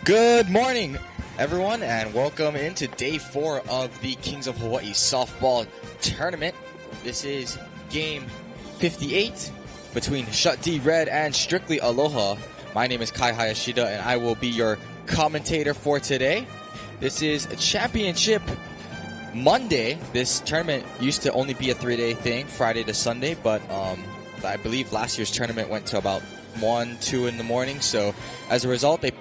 Good morning, everyone, and welcome into Day 4 of the Kings of Hawaii Softball Tournament. This is Game 58 between Shut D Red and Strictly Aloha. My name is Kai Hayashida, and I will be your commentator for today. This is a championship Monday. This tournament used to only be a 3-day thing, Friday to Sunday, but I believe last year's tournament went to about 1, 2 in the morning, so as a result, they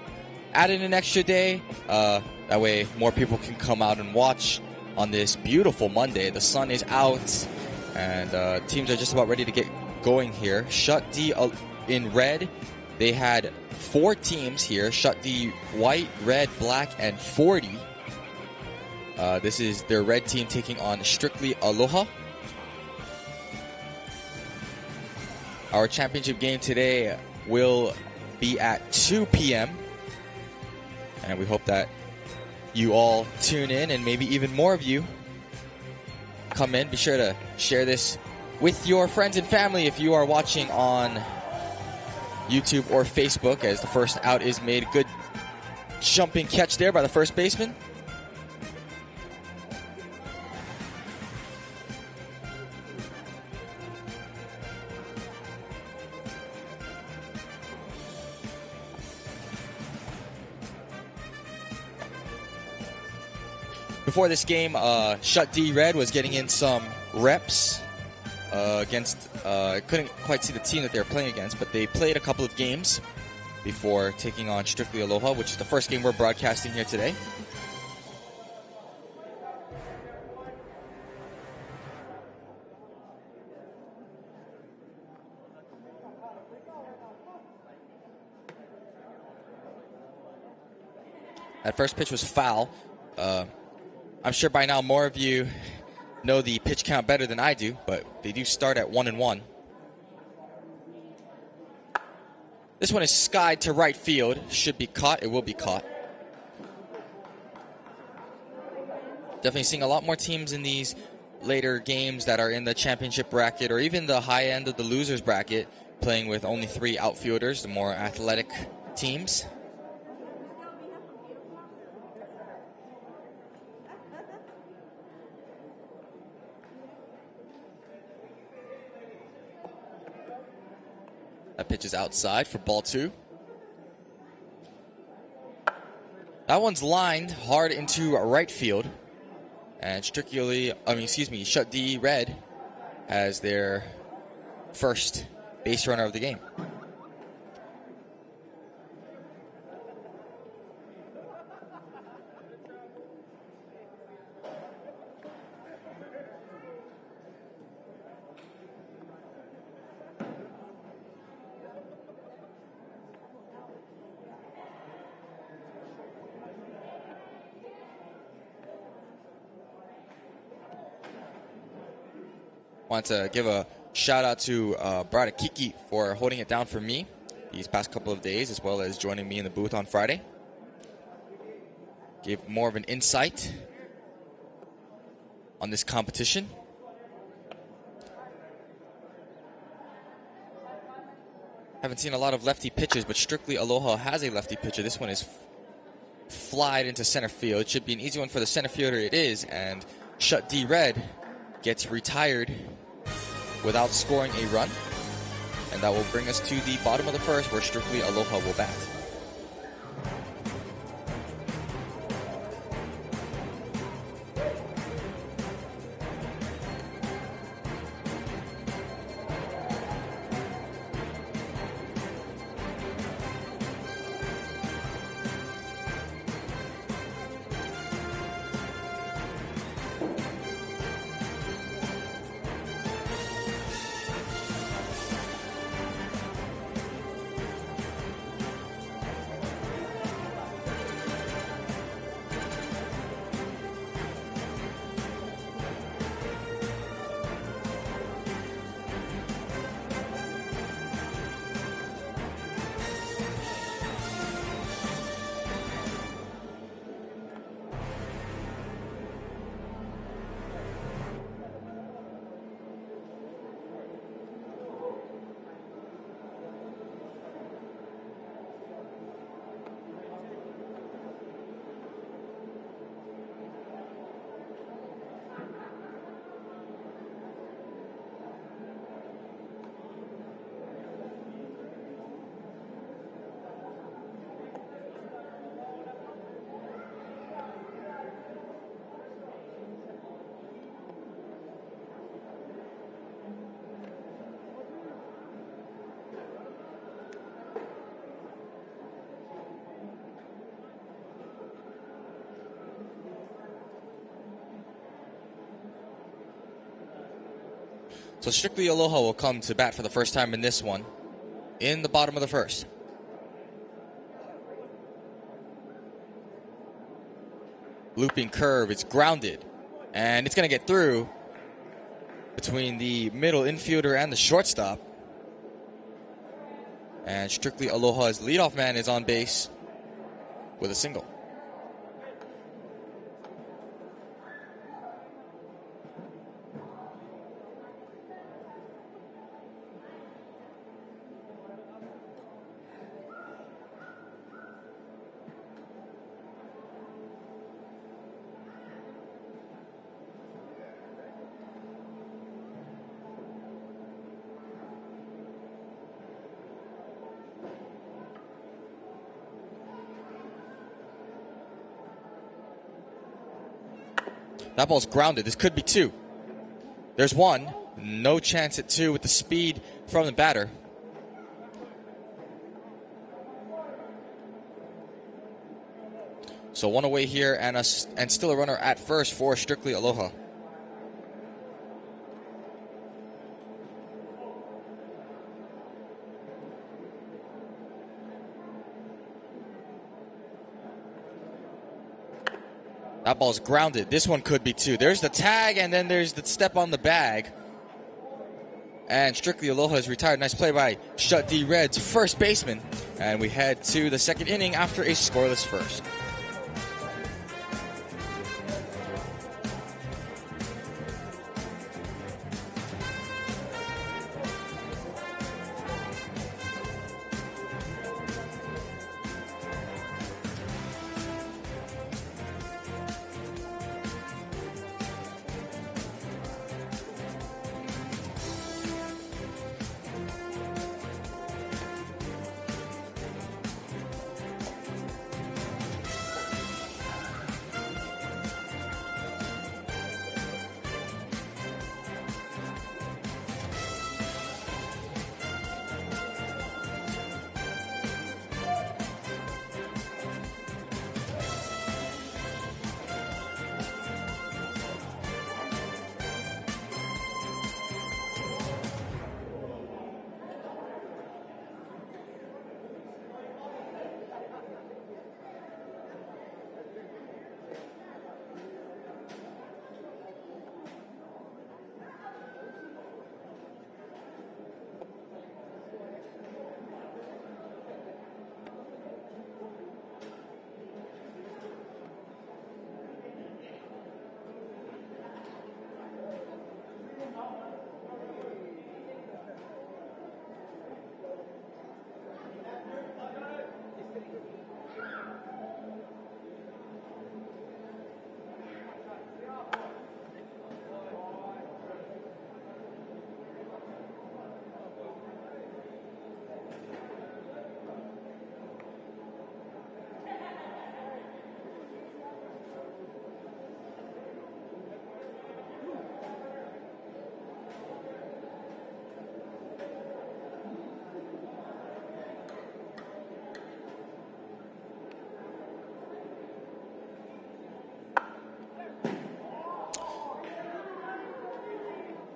added an extra day. That way more people can come out and watch on this beautiful Monday. The sun is out, and teams are just about ready to get going here. Shut D in red. They had 4 teams here. Shut D white, red, black, and 40. This is their red team taking on Strictly Aloha. Our championship game today will be at 2 p.m. And we hope that you all tune in, and maybe even more of you come in. Be sure to share this with your friends and family if you are watching on YouTube or Facebook, as the first out is made. Good jumping catch there by the first baseman. Before this game, Shut D Red was getting in some reps against, couldn't quite see the team that they were playing against, but they played a couple of games before taking on Strictly Aloha, which is the first game we're broadcasting here today. That first pitch was foul. I'm sure by now more of you know the pitch count better than I do, but they do start at 1-1. This one is skied to right field. Should be caught. It will be caught. Definitely seeing a lot more teams in these later games that are in the championship bracket, or even the high end of the losers bracket, playing with only 3 outfielders, the more athletic teams. That pitch is outside for ball 2. That one's lined hard into right field. And Shut D Red as their first base runner of the game. Want to give a shout out to Braddah Kiki for holding it down for me these past couple of days, as well as joining me in the booth on Friday. Gave more of an insight on this competition. Haven't seen a lot of lefty pitches, but Strictly Aloha has a lefty pitcher. This one is flied into center field. It should be an easy one for the center fielder. It is, and Shut D Red gets retired without scoring a run. And that will bring us to the bottom of the first, where Strictly Aloha will bat. So Strictly Aloha will come to bat for the first time in this one in the bottom of the first. Looping curve, it's grounded, and it's going to get through between the middle infielder and the shortstop. And Strictly Aloha's leadoff man is on base with a single. That ball's grounded. This could be two. There's one. No chance at two with the speed from the batter. So one away here and still a runner at first for Strictly Aloha. That ball's grounded. This one could be two. There's the tag, and then there's the step on the bag. And Strictly Aloha is retired. Nice play by Shut D Red's first baseman. And we head to the second inning after a scoreless first.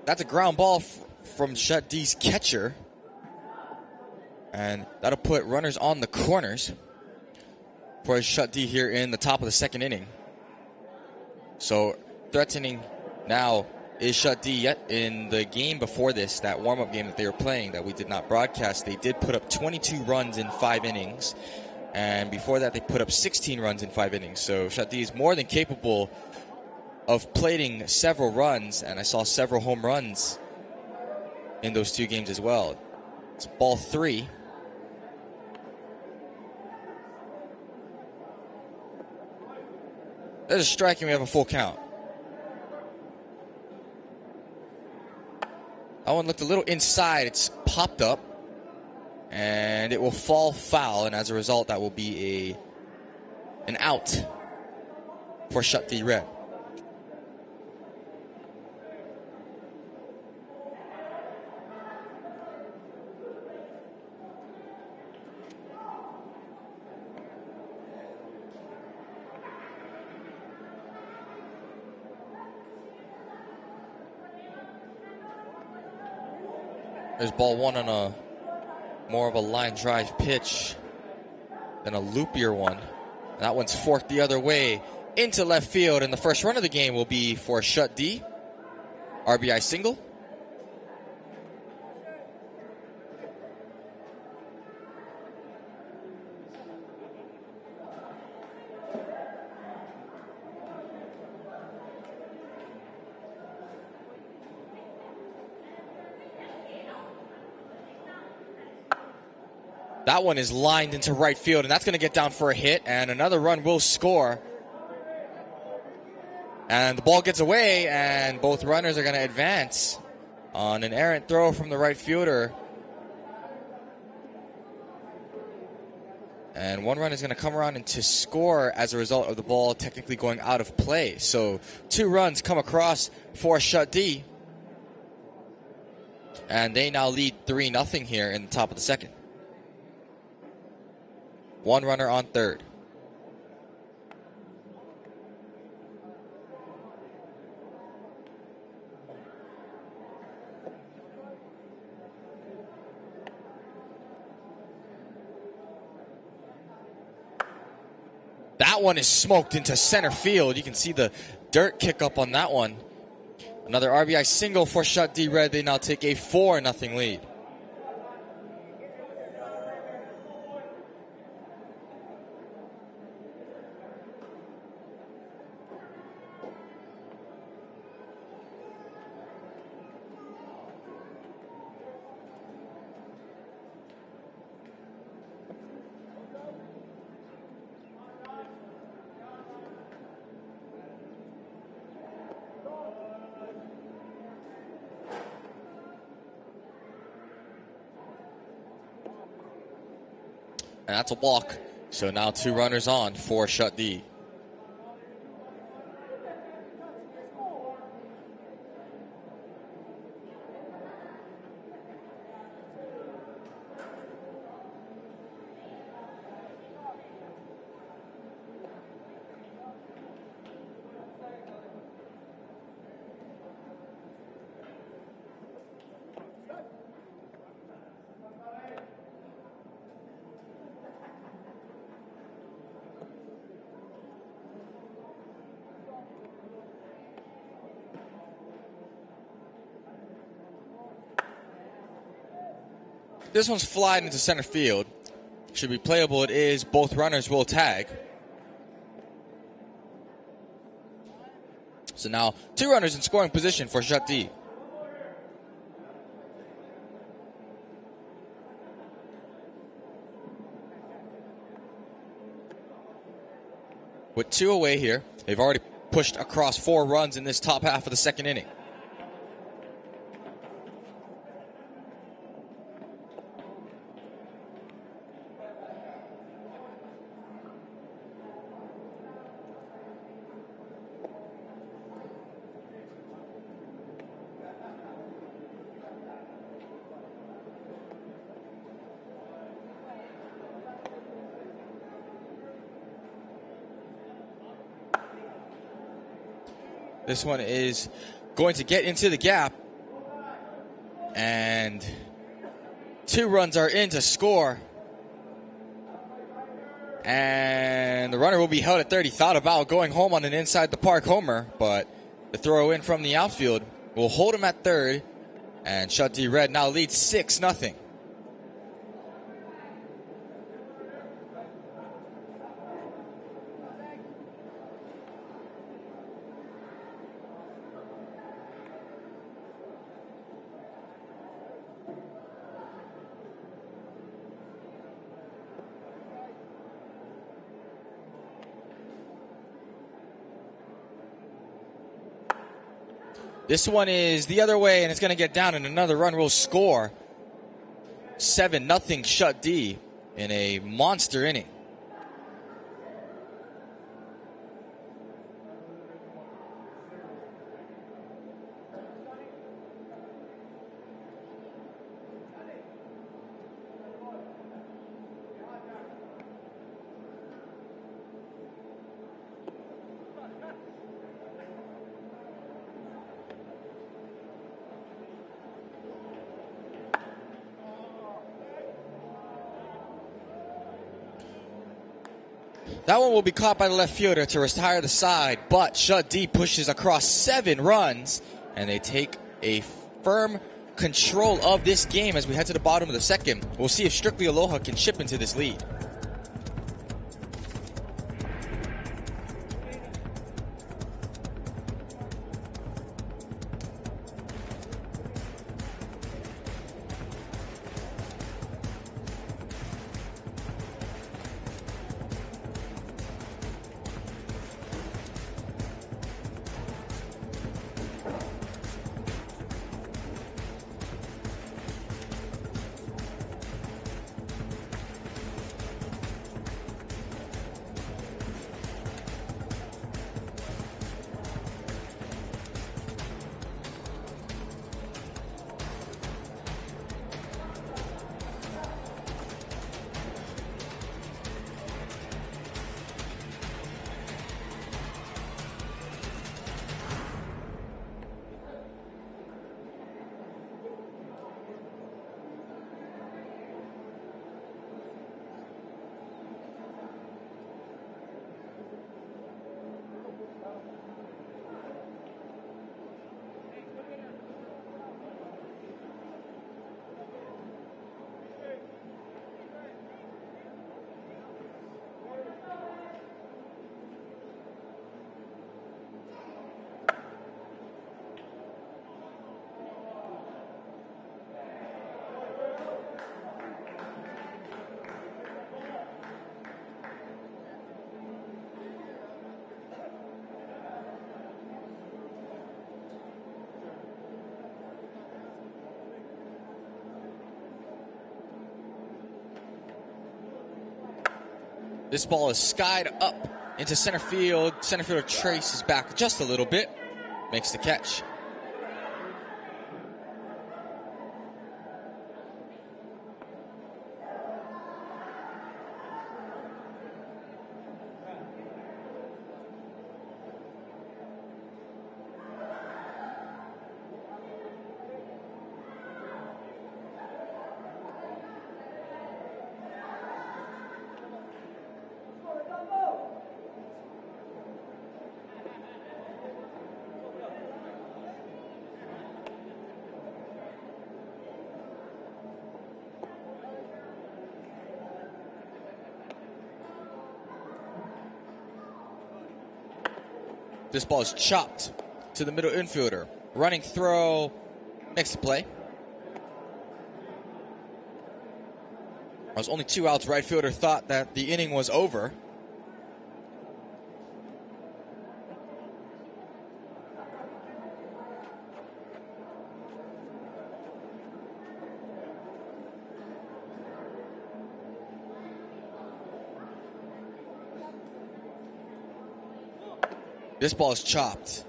That's a ground ball from Shut D's catcher. And that'll put runners on the corners for Shut D here in the top of the second inning. So threatening now is Shut D. Yet in the game before this, that warm-up game that they were playing that we did not broadcast, they did put up 22 runs in 5 innings. And before that, they put up 16 runs in 5 innings. So Shut D is more than capable of plating several runs, and I saw several home runs in those 2 games as well. It's ball 3. There's a strike, and we have a full count. That one looked a little inside. It's popped up, and it will fall foul, and as a result, that will be an out for Shut D Red. There's ball one on a more of a line drive pitch than a loopier one. And that one's forked the other way into left field, and the first run of the game will be for Shut D. RBI single. That one is lined into right field, and that's going to get down for a hit, and another run will score. And the ball gets away, and both runners are going to advance on an errant throw from the right fielder. And one run is going to come around and to score as a result of the ball technically going out of play. So 2 runs come across for Shut D. And they now lead 3-0 here in the top of the second. 1 runner on third. That one is smoked into center field. You can see the dirt kick up on that one. Another RBI single for Shut D Red. They now take a 4-0 lead. And that's a walk. So now 2 runners on for Shut D. This one's flying into center field. Should be playable. It is. Both runners will tag. So now 2 runners in scoring position for Shut D. With 2 away here, they've already pushed across 4 runs in this top half of the second inning. This one is going to get into the gap. And 2 runs are in to score. And the runner will be held at third. He thought about going home on an inside the park homer, but the throw in from the outfield will hold him at third. And Shut D Red now leads 6-0. This one is the other way, and it's going to get down, and another run will score. 7-0 Shut D in a monster inning. That one will be caught by the left fielder to retire the side, but Shut D pushes across 7 runs, and they take a firm control of this game as we head to the bottom of the second. We'll see if Strictly Aloha can chip into this lead. This ball is skied up into center field. Center fielder traces back just a little bit, makes the catch. This ball is chopped to the middle infielder. Running throw, makes the play. There was only 2 outs. Right fielder thought that the inning was over. This ball is chopped.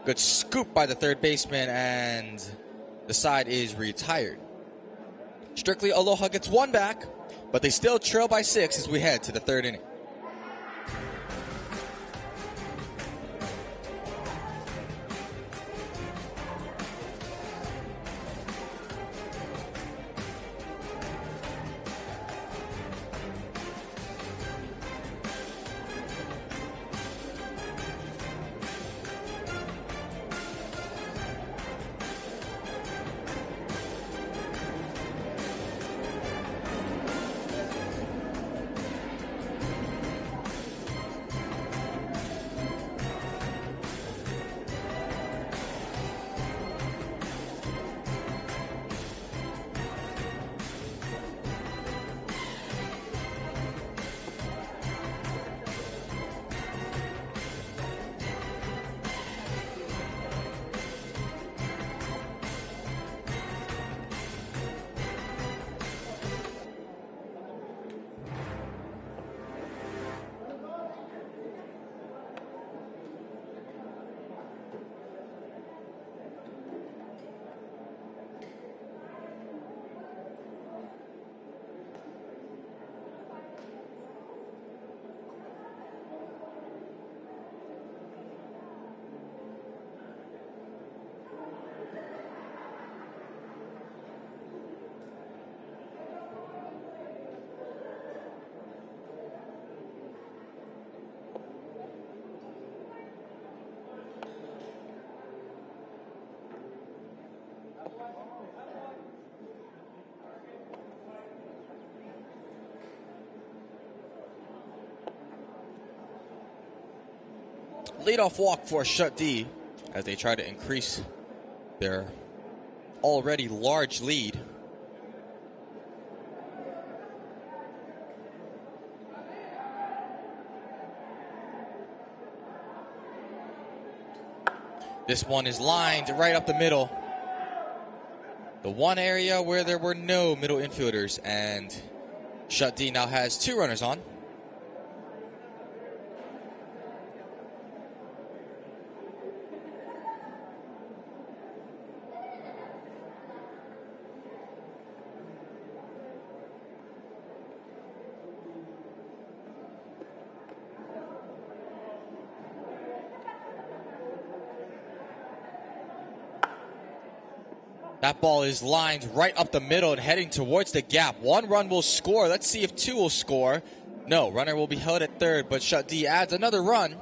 Good scoop by the third baseman, and the side is retired. Strictly Aloha gets 1 back, but they still trail by 6 as we head to the 3rd inning. Leadoff walk for Shut D as they try to increase their already large lead. This one is lined right up the middle. The one area where there were no middle infielders, and Shut D now has 2 runners on. That ball is lined right up the middle and heading towards the gap. 1 run will score. Let's see if 2 will score. No, runner will be held at third, but Shut D adds another run.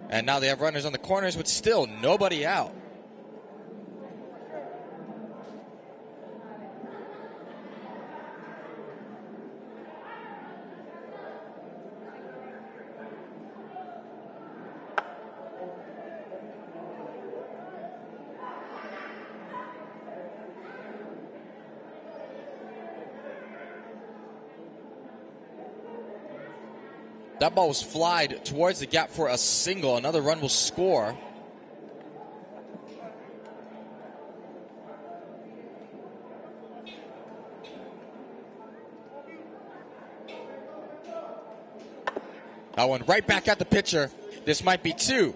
And now they have runners on the corners with still nobody out. That ball was flied towards the gap for a single. Another run will score. That one right back at the pitcher. This might be 2.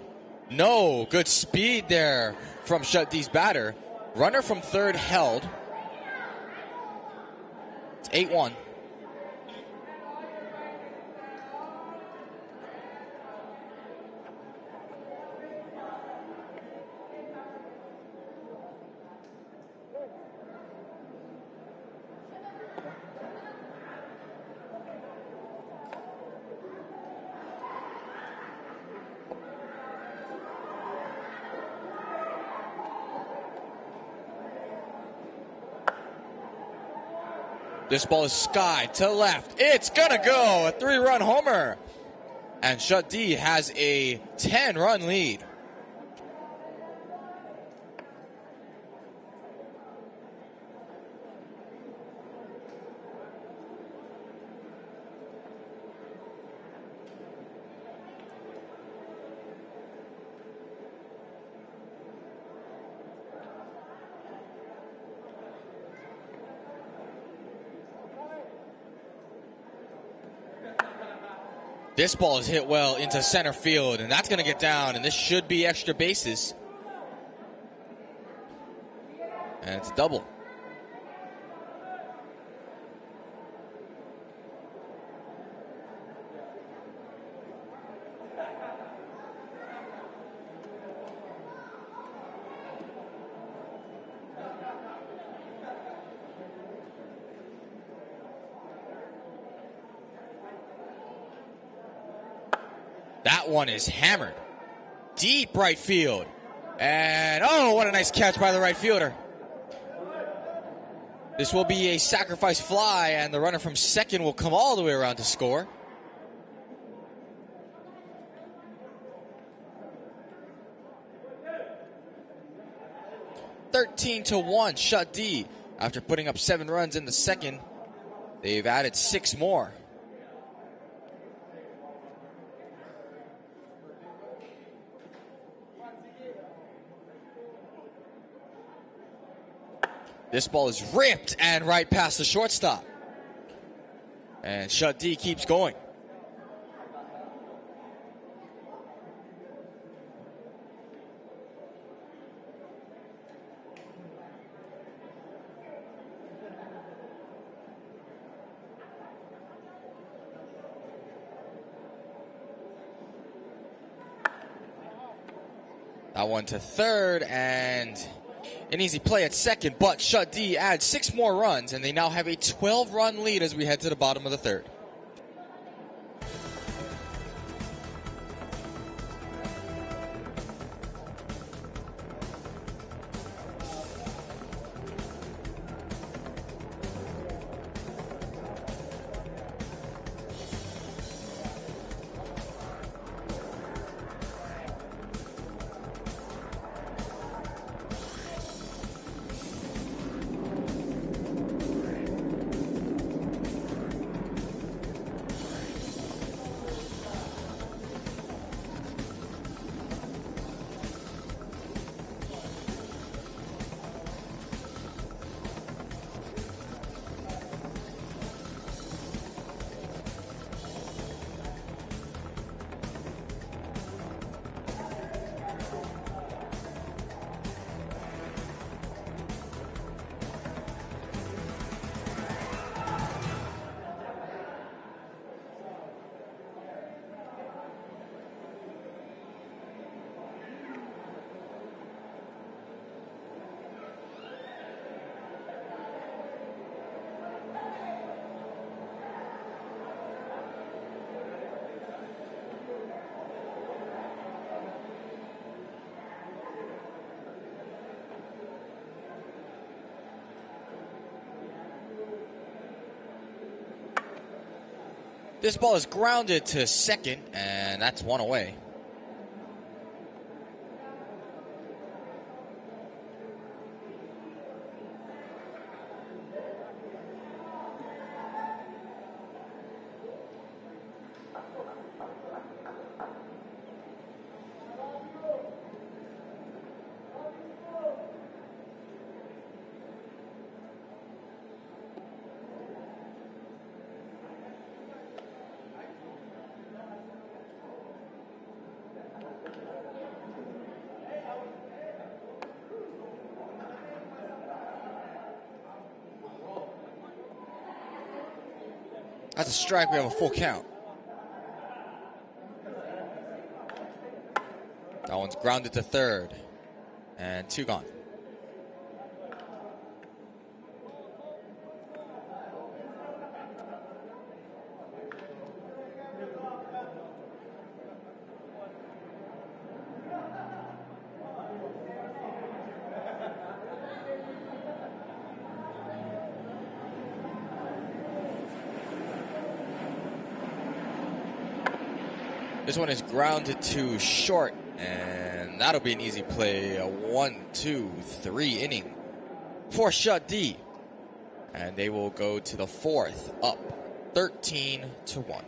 No, good speed there from Shut D's batter. Runner from third held. It's 8-1. This ball is skied to left. It's gonna go. A 3-run homer. And Shut D has a 10-run lead. This ball is hit well into center field, and that's going to get down, and this should be extra bases. And it's a double. That one is hammered. Deep right field. And, oh, what a nice catch by the right fielder. This will be a sacrifice fly, and the runner from second will come all the way around to score. (13-1), Shut D. After putting up 7 runs in the second, they've added 6 more. This ball is ripped and right past the shortstop. And Shut D keeps going. That one to third, and an easy play at second, but Shut D adds 6 more runs, and they now have a 12-run lead as we head to the bottom of the third. This ball is grounded to second, and that's one away. That's a strike. We have a full count. That one's grounded to third. And 2 gone. This one is grounded to short, and that'll be an easy play. A 1-2-3 inning for Shut D. And they will go to the 4th, up 13-1.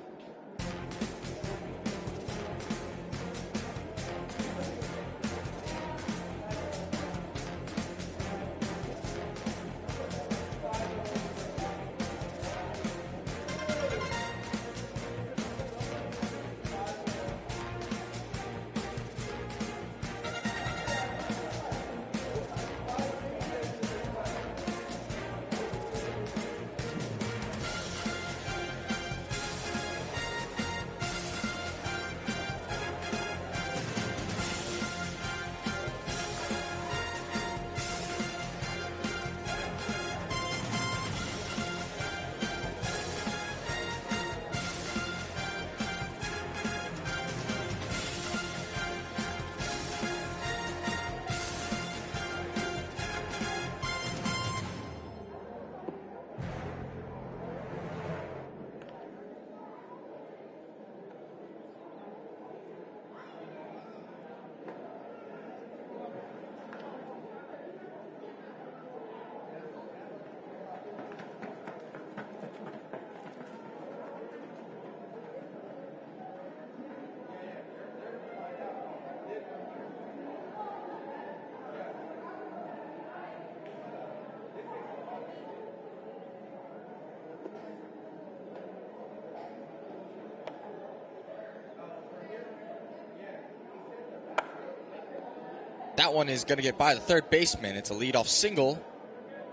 That one is going to get by the third baseman. It's a leadoff single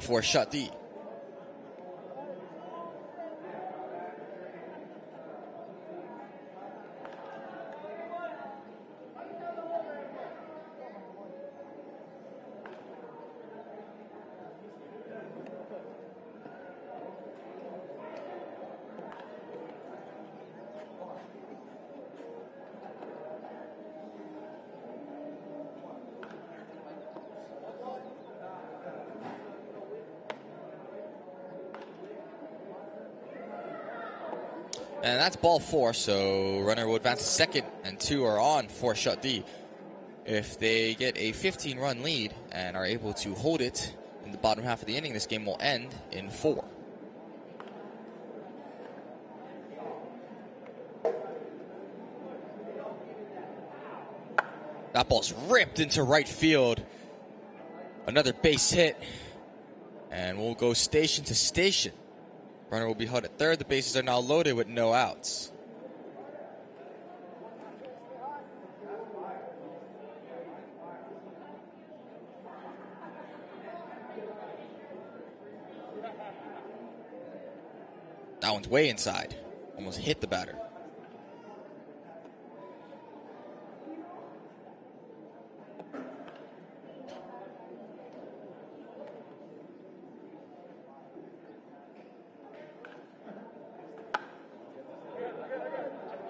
for Shut D. And that's ball 4, so runner will advance to second, and 2 are on for Shut D. If they get a 15-run lead and are able to hold it in the bottom half of the inning, this game will end in 4. That ball's ripped into right field. Another base hit, and we'll go station to station. Runner will be held at third. The bases are now loaded with no outs. That one's way inside. Almost hit the batter.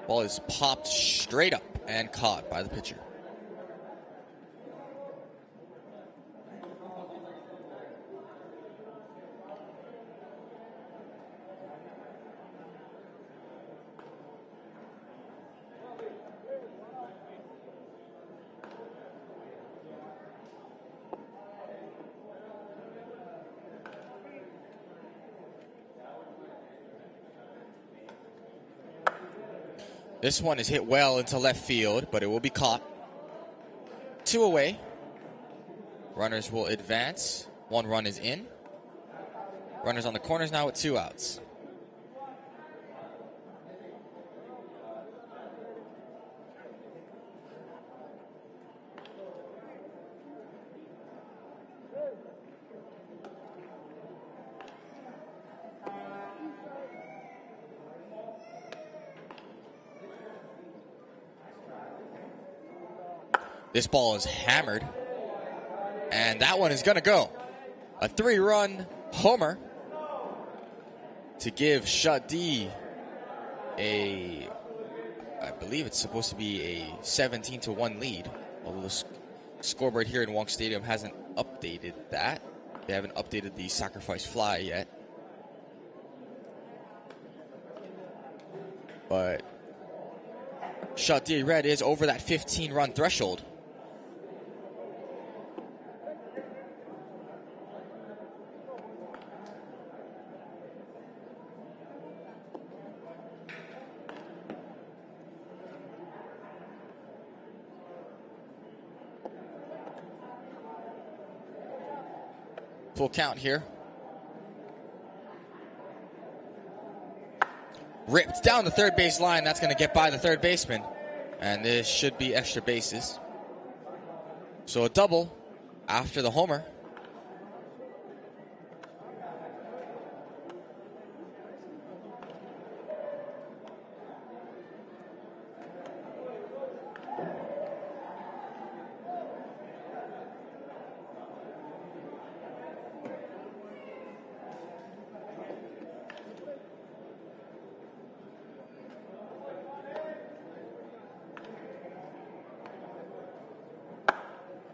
Ball is popped straight up and caught by the pitcher. This one is hit well into left field, but it will be caught. 2 away. Runners will advance. 1 run is in. Runners on the corners now with 2 outs. This ball is hammered, and that one is going to go. A 3-run homer to give Shoutout I believe it's supposed to be a 17-1 lead. Although the scoreboard here in Wong Stadium hasn't updated that. They haven't updated the sacrifice fly yet. But Shoutout Red is over that 15-run threshold. Full count here. Ripped down the third base line. That's going to get by the third baseman. And this should be extra bases. So a double after the homer.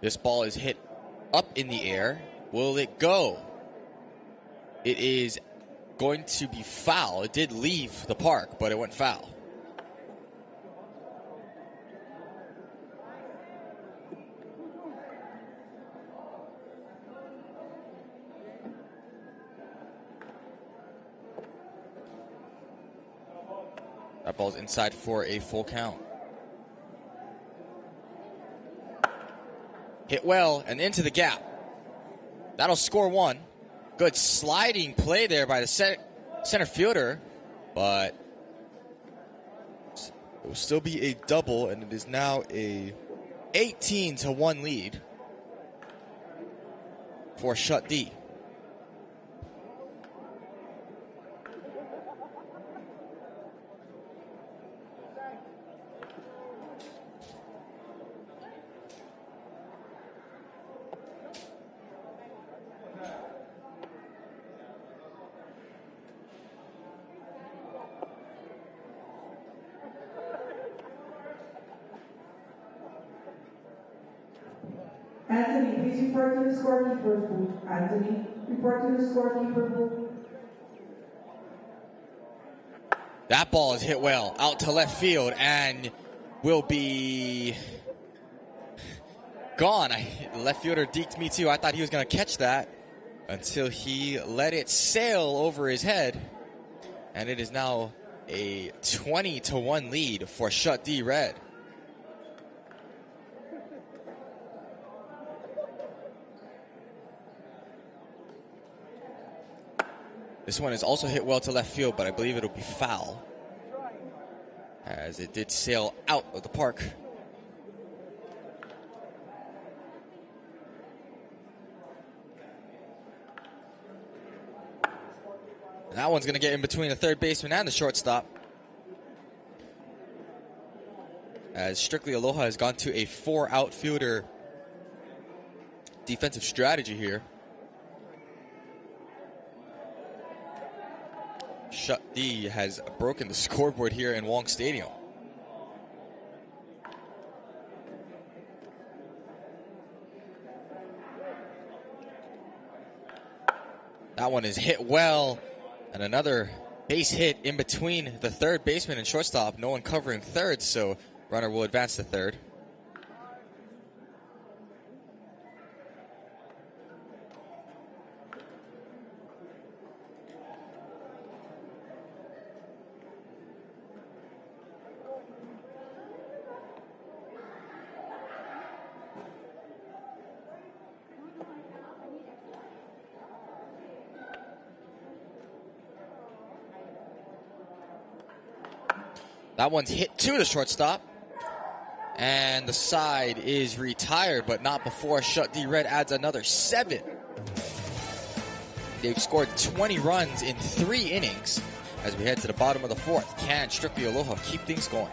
This ball is hit up in the air. Will it go? It is going to be foul. It did leave the park, but it went foul. That ball's inside for a full count. Hit well and into the gap. That'll score 1. Good sliding play there by the center fielder, but it will still be a double, and it is now a 18-1 lead for Shoutout. Anthony, please report to the scorekeeper booth. Anthony, report to the scorekeeper booth. That ball is hit well out to left field and will be gone. The left fielder deked me too. I thought he was going to catch that until he let it sail over his head. And it is now a 20-1 lead for Shoutout Red. This one is also hit well to left field, but I believe it'll be foul, as it did sail out of the park. And that one's going to get in between the third baseman and the shortstop, as strictly Aloha has gone to a 4-outfielder defensive strategy here. Shoutout has broken the scoreboard here in Wong Stadium. That one is hit well, and another base hit in between the third baseman and shortstop. No one covering third, so runner will advance to third. That one's hit to the shortstop. And the side is retired, but not before Shut D Red adds another 7. They've scored 20 runs in 3 innings as we head to the bottom of the 4th. Can Strictly Aloha keep things going?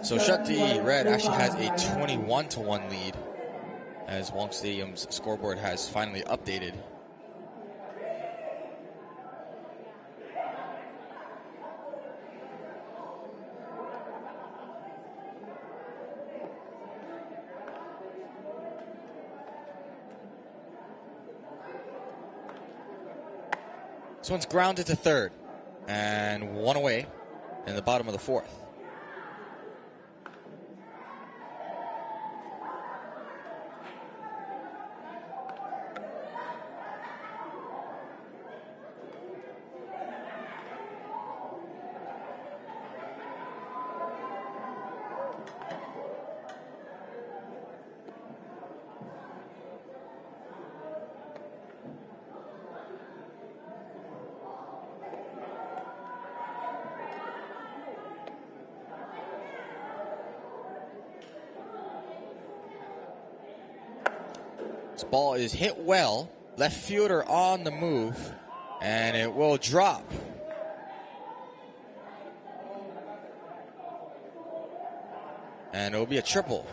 So Shut D Red actually has a 21-1 lead as Wong Stadium's scoreboard has finally updated. This one's grounded to third and 1 away in the bottom of the 4th. This ball is hit well. Left fielder on the move, and it will drop. And it will be a triple.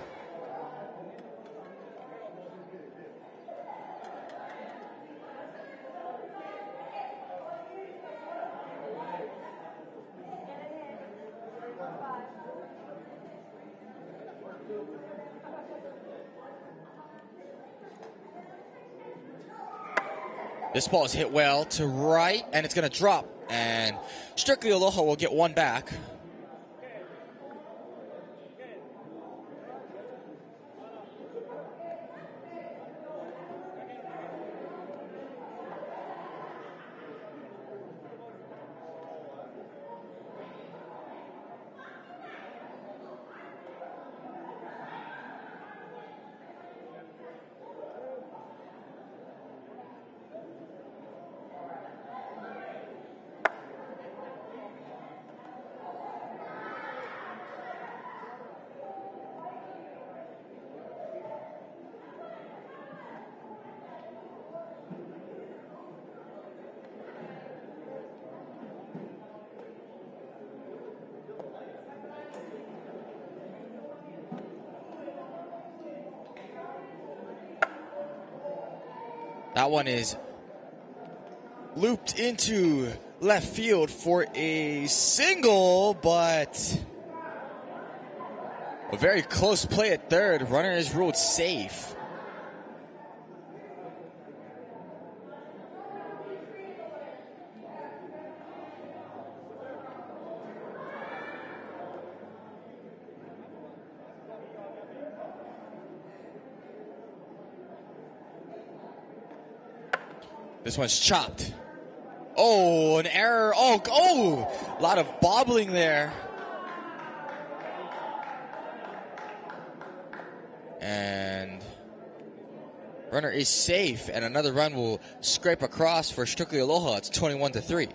This ball is hit well to right, and it's going to drop. And Strictly Aloha will get one back. That one is looped into left field for a single, but a very close play at third. Runner is ruled safe. This one's chopped. Oh, an error. Oh, a lot of bobbling there. And runner is safe, and another run will scrape across for Strictly Aloha. It's 21-3.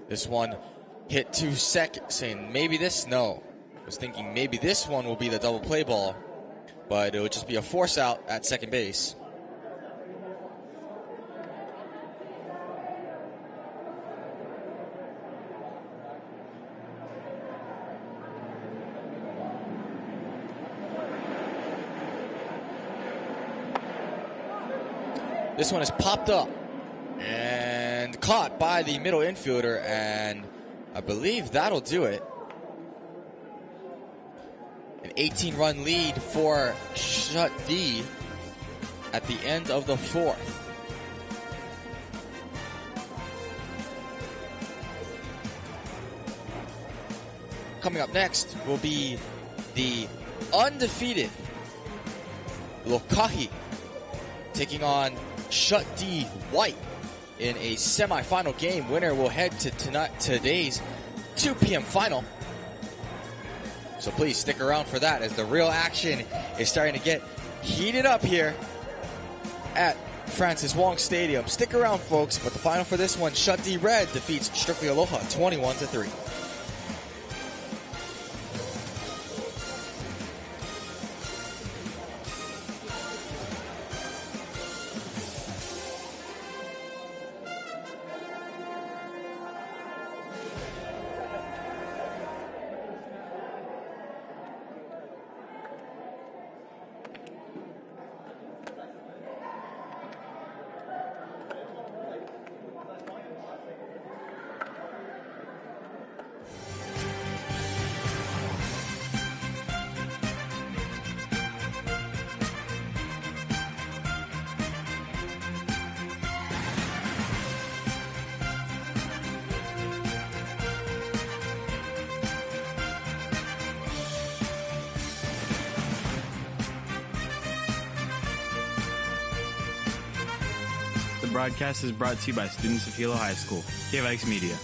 This one hit to second, saying maybe this, no. I was thinking maybe this one will be the double play ball, but it would just be a force out at second base. This one is popped up and caught by the middle infielder, and I believe that'll do it. An 18-run lead for HIDOE at the end of the fourth. Coming up next will be the undefeated Lokahi taking on HIDOE White in a semifinal game. Winner will head to today's 2 p.m. final. So please stick around for that, as the real action is starting to get heated up here at Francis Wong Stadium. Stick around, folks, but the final for this one, HIDOE Red defeats Strictly Aloha 21-3. The broadcast is brought to you by students of Hilo High School, KVIKS Media.